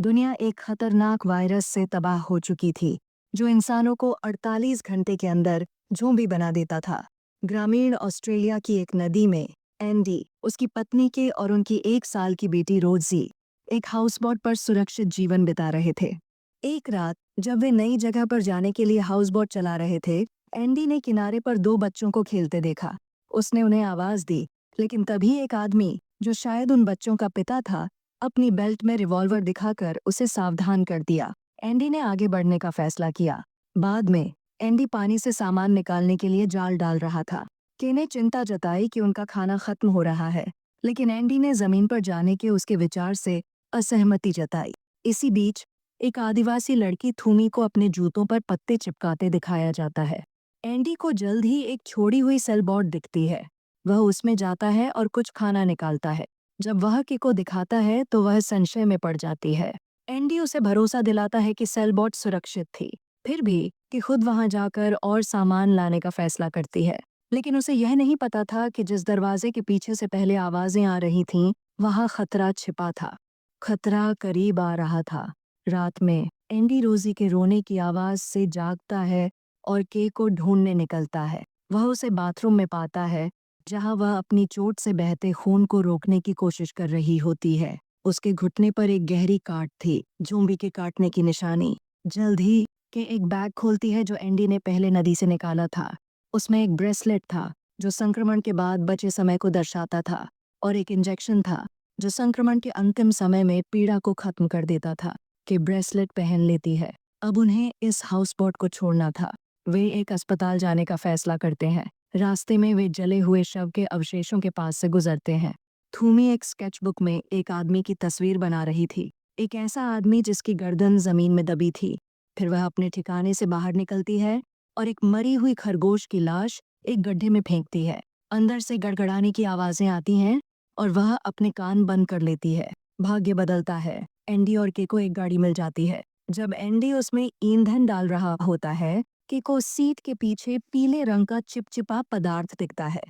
दुनिया एक खतरनाक वायरस से तबाह हो चुकी थी, जो इंसानों को 48 घंटे के अंदर ज़ॉम्बी बना देता था। ग्रामीण ऑस्ट्रेलिया की एक नदी में एंडी, उसकी पत्नी के और उनकी 1 साल की बेटी रोजी एक हाउसबोट पर सुरक्षित जीवन बिता रहे थे। एक रात जब वे नई जगह पर जाने के लिए हाउसबोट चला रहे थे, एंडी ने किनारे पर 2 बच्चों को खेलते देखा। उसने उन्हें आवाज दी, लेकिन तभी एक आदमी, जो शायद उन बच्चों का पिता था, अपनी बेल्ट में रिवॉल्वर दिखाकर उसे सावधान कर दिया। एंडी ने आगे बढ़ने का फैसला किया। बाद में एंडी पानी से सामान निकालने के लिए जाल डाल रहा था। के ने चिंता जताई कि उनका खाना खत्म हो रहा है, लेकिन एंडी ने जमीन पर जाने के उसके विचार से असहमति जताई। इसी बीच एक आदिवासी लड़की थूमी को अपने जूतों पर पत्ते चिपकाते दिखाया जाता है। एंडी को जल्द ही एक छोड़ी हुई सेलबोट दिखती है। वह उसमें जाता है और कुछ खाना निकालता है। जब वह के को दिखाता है तो वह संशय में पड़ जाती है। एंडी उसे भरोसा दिलाता है कि सेलबोट सुरक्षित थी, फिर भी कि खुद वहां जाकर और सामान लाने का फैसला करती है। लेकिन उसे यह नहीं पता था कि जिस दरवाजे के पीछे से पहले आवाजें आ रही थीं, वहां खतरा छिपा था। खतरा करीब आ रहा था। रात में एंडी रोजी के रोने की आवाज से जागता है और के को ढूंढने निकलता है। वह उसे बाथरूम में पाता है, जहां वह अपनी चोट से बहते खून को रोकने की कोशिश कर रही होती है। उसके घुटने पर एक गहरी काट थी, ज़ॉम्बी के काटने की निशानी। जल्द ही के एक बैग खोलती है जो एंडी ने पहले नदी से निकाला था। उसमें एक ब्रेसलेट था जो संक्रमण के बाद बचे समय को दर्शाता था, और एक इंजेक्शन था जो संक्रमण के अंतिम समय में पीड़ा को खत्म कर देता था। के ब्रेसलेट पहन लेती है। अब उन्हें इस हाउसबोट को छोड़ना था। वे एक अस्पताल जाने का फैसला करते हैं। रास्ते में वे जले हुए शव के अवशेषों के पास से गुजरते हैं। थूमी एक स्केचबुक में एक आदमी की तस्वीर बना रही थी, एक ऐसा आदमी जिसकी गर्दन जमीन में दबी थी। फिर वह अपने ठिकाने से बाहर निकलती है और एक मरी हुई खरगोश की लाश एक गड्ढे में फेंकती है। अंदर से गड़गड़ाने की आवाजें आती हैं और वह अपने कान बंद कर लेती है। भाग्य बदलता है। एंडी और के को एक गाड़ी मिल जाती है। जब एंडी उसमें ईंधन डाल रहा होता है, के को सीट के पीछे पीले रंग का चिपचिपा पदार्थ दिखता है।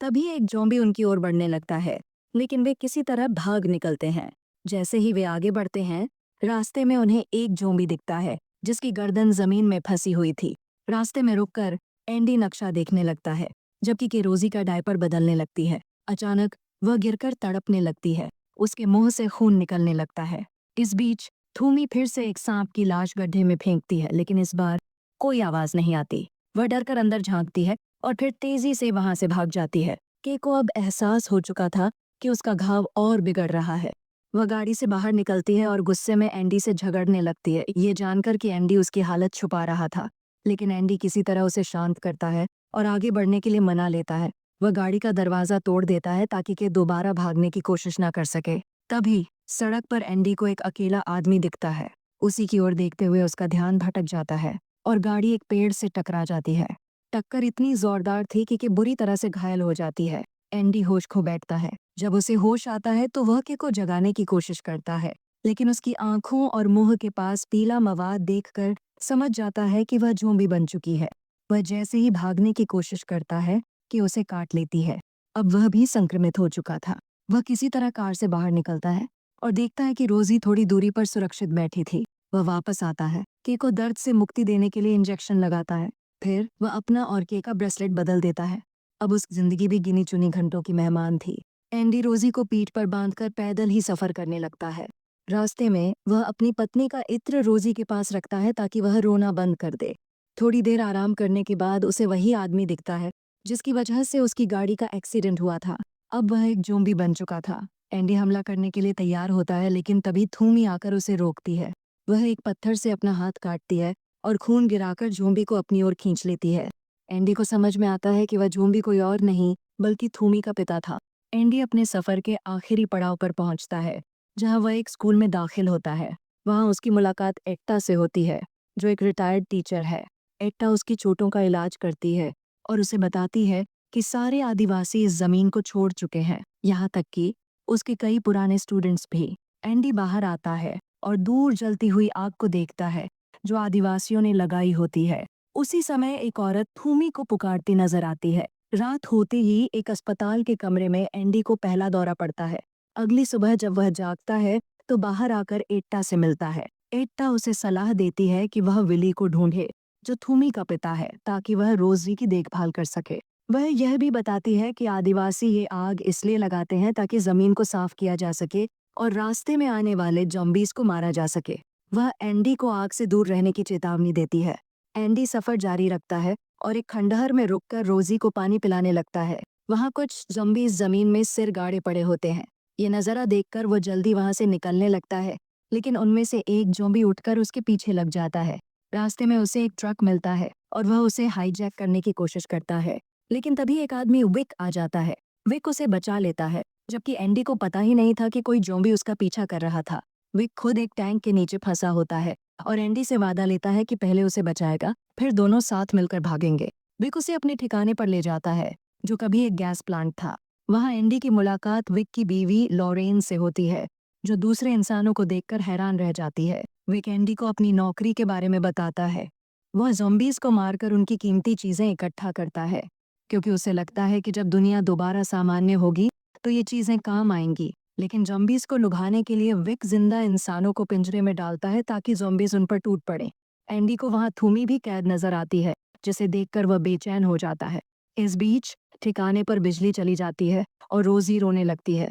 तभी एक ज़ॉम्बी उनकी ओर बढ़ने लगता है, लेकिन वे किसी तरह भाग निकलते हैं। जैसे ही वे आगे बढ़ते हैं, रास्ते में उन्हें एक ज़ॉम्बी दिखता है जिसकी गर्दन जमीन में फंसी हुई थी। रास्ते में रुककर एंडी नक्शा देखने लगता है, जबकि के रोजी का डायपर बदलने लगती है। अचानक वह गिरकर तड़पने लगती है। उसके मुंह से खून निकलने लगता है। इस बीच थूमी फिर से एक सांप की लाश गड्ढे में फेंकती है, लेकिन इस बार कोई आवाज नहीं आती। वह डरकर अंदर झांकती है और फिर तेजी से वहां से भाग जाती है। के को अब एहसास हो चुका था कि उसका घाव और बिगड़ रहा है। वह गाड़ी से बाहर निकलती है और गुस्से में एंडी से झगड़ने लगती है, ये जानकर कि एंडी उसकी हालत छुपा रहा था। लेकिन एंडी किसी तरह उसे शांत करता है और आगे बढ़ने के लिए मना लेता है। वह गाड़ी का दरवाजा तोड़ देता है ताकि के दोबारा भागने की कोशिश न कर सके। तभी सड़क पर एंडी को एक अकेला आदमी दिखता है। उसी की ओर देखते हुए उसका ध्यान भटक जाता है और गाड़ी एक पेड़ से टकरा जाती है। टक्कर इतनी जोरदार थी कि बुरी तरह से घायल हो जाती है। एंडी होश खो बैठता है। जब उसे होश आता है तो वह के को जगाने की कोशिश करता है, लेकिन उसकी आंखों और मुंह के पास पीला मवाद देखकर समझ जाता है कि वह ज़ॉम्बी बन चुकी है। वह जैसे ही भागने की कोशिश करता है कि उसे काट लेती है। अब वह भी संक्रमित हो चुका था। वह किसी तरह कार से बाहर निकलता है और देखता है कि रोजी थोड़ी दूरी पर सुरक्षित बैठी थी। वह वापस आता है, के को दर्द से मुक्ति देने के लिए इंजेक्शन लगाता है। फिर वह अपना और के का ब्रेसलेट बदल देता है। अब उसकी जिंदगी भी गिनी चुनी घंटों की मेहमान थी। एंडी रोजी को पीठ पर बांधकर पैदल ही सफर करने लगता है। रास्ते में वह अपनी पत्नी का इत्र रोजी के पास रखता है ताकि वह रोना बंद कर दे। थोड़ी देर आराम करने के बाद उसे वही आदमी दिखता है जिसकी वजह से उसकी गाड़ी का एक्सीडेंट हुआ था। अब वह एक ज़ॉम्बी बन चुका था। एंडी हमला करने के लिए तैयार होता है, लेकिन तभी थूमी आकर उसे रोकती है। वह एक पत्थर से अपना हाथ काटती है और खून गिराकर ज़ॉम्बी को अपनी ओर खींच लेती है। एंडी को समझ में आता है कि वह ज़ॉम्बी कोई और नहीं बल्कि थूमी का पिता था। एंडी अपने सफर के आखिरी पड़ाव पर पहुंचता है, जहां वह एक स्कूल में दाखिल होता है। वहां उसकी मुलाकात एकता से होती है, जो एक रिटायर्ड टीचर है। एकता उसकी चोटों का इलाज करती है और उसे बताती है कि सारे आदिवासी इस जमीन को छोड़ चुके हैं, यहाँ तक कि उसके कई पुराने स्टूडेंट्स भी। एंडी बाहर आता है और दूर जलती हुई आग को देखता है जो आदिवासियों ने लगाई होती है। उसी समय एक औरत थूमी को पुकारती नजर आती है। रात होते ही एक अस्पताल के कमरे में एंडी को पहला दौरा पड़ता है। अगली सुबह जब वह जागता है तो बाहर आकर एट्टा से मिलता है। एट्टा उसे सलाह देती है कि वह विली को ढूंढे, जो थूमी का पिता है, ताकि वह रोजी की देखभाल कर सके। वह यह भी बताती है कि आदिवासी ये आग इसलिए लगाते हैं ताकि जमीन को साफ किया जा सके और रास्ते में आने वाले जॉम्बीज को मारा जा सके। वह एंडी को आग से दूर रहने की चेतावनी देती है। एंडी सफर जारी रखता है और एक खंडहर में रुककर रोजी को पानी पिलाने लगता है। वहाँ कुछ जॉम्बीज जमीन में सिर गाड़े पड़े होते हैं। ये नज़ारा देखकर वो जल्दी वहाँ से निकलने लगता है, लेकिन उनमें से एक ज़ॉम्बी उठकर उसके पीछे लग जाता है। रास्ते में उसे एक ट्रक मिलता है और वह उसे हाईजैक करने की कोशिश करता है, लेकिन तभी एक आदमी विक आ जाता है। विक उसे बचा लेता है, जबकि एंडी को पता ही नहीं था कि कोई ज़ॉम्बी उसका पीछा कर रहा था। विक खुद एक टैंक के नीचे फंसा होता है और एंडी से वादा लेता है कि पहले उसे बचाएगा, फिर दोनों साथ मिलकर भागेंगे। विक उसे अपने ठिकाने पर ले जाता है, जो कभी एक गैस प्लांट था। वहाँ एंडी की मुलाकात विक की बीवी लॉरेन से होती है, जो दूसरे इंसानों को देखकर हैरान रह जाती है। विक एंडी को अपनी नौकरी के बारे में बताता है। वह ज़ॉम्बीज को मारकर उनकी कीमती चीजें इकट्ठा करता है, क्योंकि उसे लगता है कि जब दुनिया दोबारा सामान्य होगी तो ये चीजें काम आएंगी। लेकिन ज़ॉम्बीज को लुभाने के लिए विक जिंदा इंसानों को पिंजरे में डालता है ताकि ज़ॉम्बीज उन पर टूट पड़े। एंडी को वहाँ थूमी भी कैद नजर आती है, जिसे देखकर वह बेचैन हो जाता है। इस बीच ठिकाने पर बिजली चली जाती है और रोजी रोने लगती है।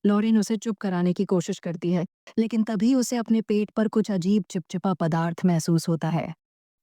लॉरेन उसे चुप कराने की कोशिश करती है, लेकिन तभी उसे अपने पेट पर कुछ अजीब चिपचिपा पदार्थ महसूस होता है।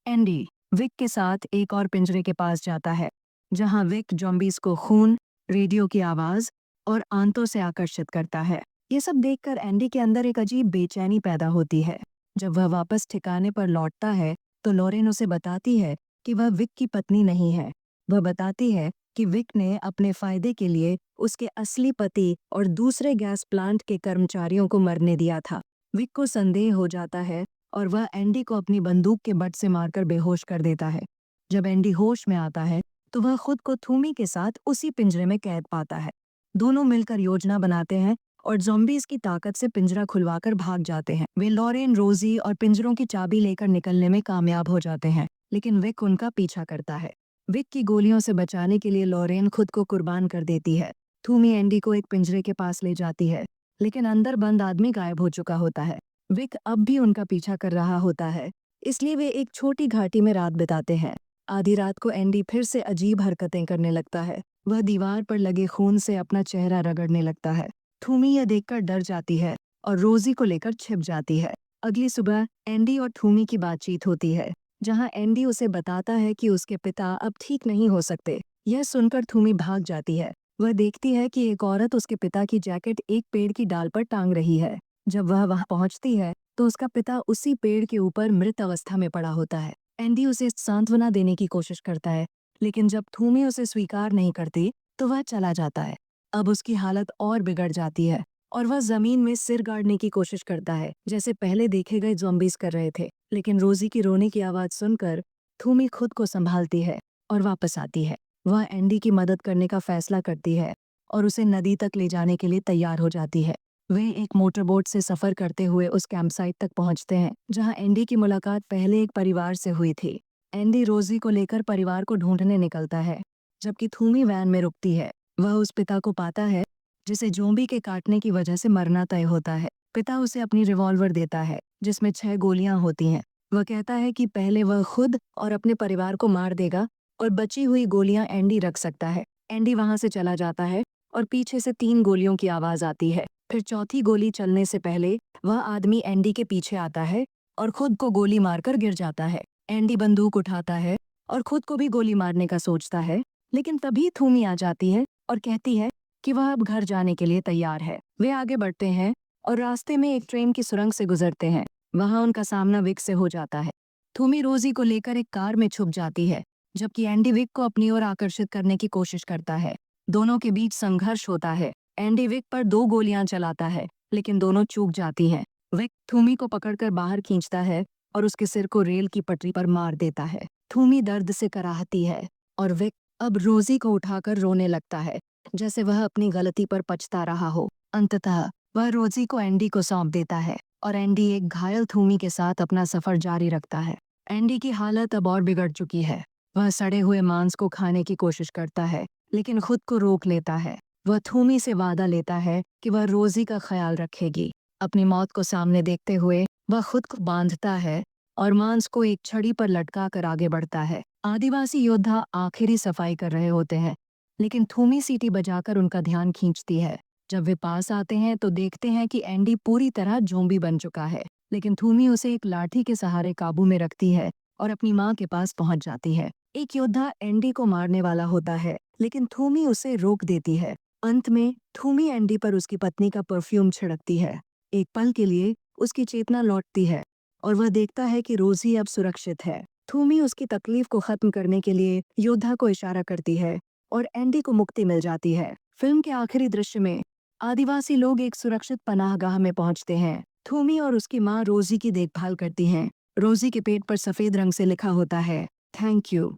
एंडी विक के साथ एक और पिंजरे के पास जाता है, जहां विक ज़ॉम्बीज को खून, रेडियो की आवाज और आंतों से आकर्षित करता है। ये सब देखकर एंडी के अंदर एक अजीब बेचैनी पैदा होती है। जब वह वापस ठिकाने पर लौटता है तो लॉरेन उसे बताती है कि वह विक की पत्नी नहीं है। वह बताती है कि विक ने अपने फायदे के लिए उसके असली पति और दूसरे गैस प्लांट के कर्मचारियों को मरने दिया था। विक को संदेह हो जाता है और वह एंडी को अपनी बंदूक के बट से मारकर बेहोश कर देता है। जब एंडी होश में आता है तो वह खुद को थूमी के साथ उसी पिंजरे में कैद पाता है। दोनों मिलकर योजना बनाते हैं और ज़ॉम्बीज की ताकत से पिंजरा खुलवाकर भाग जाते हैं। वे लॉरेन, रोजी और पिंजरों की चाबी लेकर निकलने में कामयाब हो जाते हैं, लेकिन विक उनका पीछा करता है। विक की गोलियों से बचाने के लिए लॉरेन खुद को कुर्बान कर देती है। थूमी एंडी को एक पिंजरे के पास ले जाती है, लेकिन अंदर बंद आदमी गायब हो चुका होता है। विक अब भी उनका पीछा कर रहा होता है, इसलिए वे एक छोटी घाटी में रात बिताते हैं। आधी रात को एंडी फिर से अजीब हरकतें करने लगता है। वह दीवार पर लगे खून से अपना चेहरा रगड़ने लगता है। थूमी यह देखकर डर जाती है और रोजी को लेकर छिप जाती है। अगली सुबह एंडी और थूमी की बातचीत होती है, जहां एंडी उसे बताता है कि उसके पिता अब ठीक नहीं हो सकते। यह सुनकर थूमी भाग जाती है। वह देखती है कि एक औरत उसके पिता की जैकेट एक पेड़ की डाल पर टांग रही है। जब वह वहां पहुंचती है तो उसका पिता उसी पेड़ के ऊपर मृत अवस्था में पड़ा होता है। एंडी उसे सांत्वना देने की कोशिश करता है, लेकिन जब थूमी उसे स्वीकार नहीं करती तो वह चला जाता है। अब उसकी हालत और बिगड़ जाती है और वह जमीन में सिर गाड़ने की कोशिश करता है, जैसे पहले देखे गए ज़ॉम्बीज कर रहे थे। लेकिन रोजी की रोने की आवाज सुनकर थूमी खुद को संभालती है और वापस आती है। वह एंडी की मदद करने का फैसला करती है और उसे नदी तक ले जाने के लिए तैयार हो जाती है। वे एक मोटरबोट से सफर करते हुए उस कैंपसाइट तक पहुंचते हैं, जहां एंडी की मुलाकात पहले एक परिवार से हुई थी। एंडी रोजी को लेकर परिवार को ढूंढने निकलता है, जबकि थूमी वैन में रुकती है। वह उस पिता को पाता है जिसे ज़ॉम्बी के काटने की वजह से मरना तय होता है। पिता उसे अपनी रिवॉल्वर देता है, जिसमें 6 गोलियां होती हैं। वह कहता है कि पहले वह खुद और अपने परिवार को मार देगा और बची हुई गोलियां एंडी रख सकता है। एंडी वहां से चला जाता है और पीछे से 3 गोलियों की आवाज आती है। फिर चौथी गोली चलने से पहले वह आदमी एंडी के पीछे आता है और खुद को गोली मारकर गिर जाता है। एंडी बंदूक उठाता है और खुद को भी गोली मारने का सोचता है, लेकिन तभी थूमी आ जाती है और कहती है कि वह अब घर जाने के लिए तैयार है। वे आगे बढ़ते हैं और रास्ते में एक ट्रेन की सुरंग से गुजरते हैं। वहां उनका सामना विक से हो जाता है। थूमी रोजी को लेकर एक कार में छुप जाती है, जबकि एंडी विक को अपनी ओर आकर्षित करने की कोशिश करता है। दोनों के बीच संघर्ष होता है। एंडी विक पर 2 गोलियां चलाता है, लेकिन दोनों चूक जाती हैं। विक थूमी को पकड़कर बाहर खींचता है और उसके सिर को रेल की पटरी पर मार देता है। थूमी दर्द से कराहती है और विक अब रोजी को उठाकर रोने लगता है, जैसे वह अपनी गलती पर पछता रहा हो। अंततः वह रोजी को एंडी को सौंप देता है और एंडी एक घायल थूमी के साथ अपना सफर जारी रखता है। एंडी की हालत अब और बिगड़ चुकी है। वह सड़े हुए मांस को खाने की कोशिश करता है, लेकिन खुद को रोक लेता है। वह थूमी से वादा लेता है कि वह रोजी का ख्याल रखेगी। अपनी मौत को सामने देखते हुए वह खुद को बांधता है और मांस को एक छड़ी पर लटका कर आगे बढ़ता है। आदिवासी योद्धा आखिरी सफाई कर रहे होते हैं, लेकिन थूमी सीटी बजाकर उनका ध्यान खींचती है। जब वे पास आते हैं तो देखते हैं कि एंडी पूरी तरह ज़ॉम्बी बन चुका है, लेकिन थूमी उसे एक लाठी के सहारे काबू में रखती है और अपनी माँ के पास पहुंच जाती है। एक योद्धा एंडी को मारने वाला होता है, लेकिन थूमी उसे रोक देती है। अंत में थूमी एंडी पर उसकी पत्नी का परफ्यूम छिड़कती है। एक पल के लिए उसकी चेतना लौटती है और वह देखता है कि रोजी अब सुरक्षित है। थूमी उसकी तकलीफ को खत्म करने के लिए योद्धा को इशारा करती है और एंडी को मुक्ति मिल जाती है। फिल्म के आखिरी दृश्य में आदिवासी लोग एक सुरक्षित पनाहगाह में पहुंचते हैं। थूमी और उसकी माँ रोजी की देखभाल करती हैं। रोजी के पेट पर सफेद रंग से लिखा होता है, थैंक यू।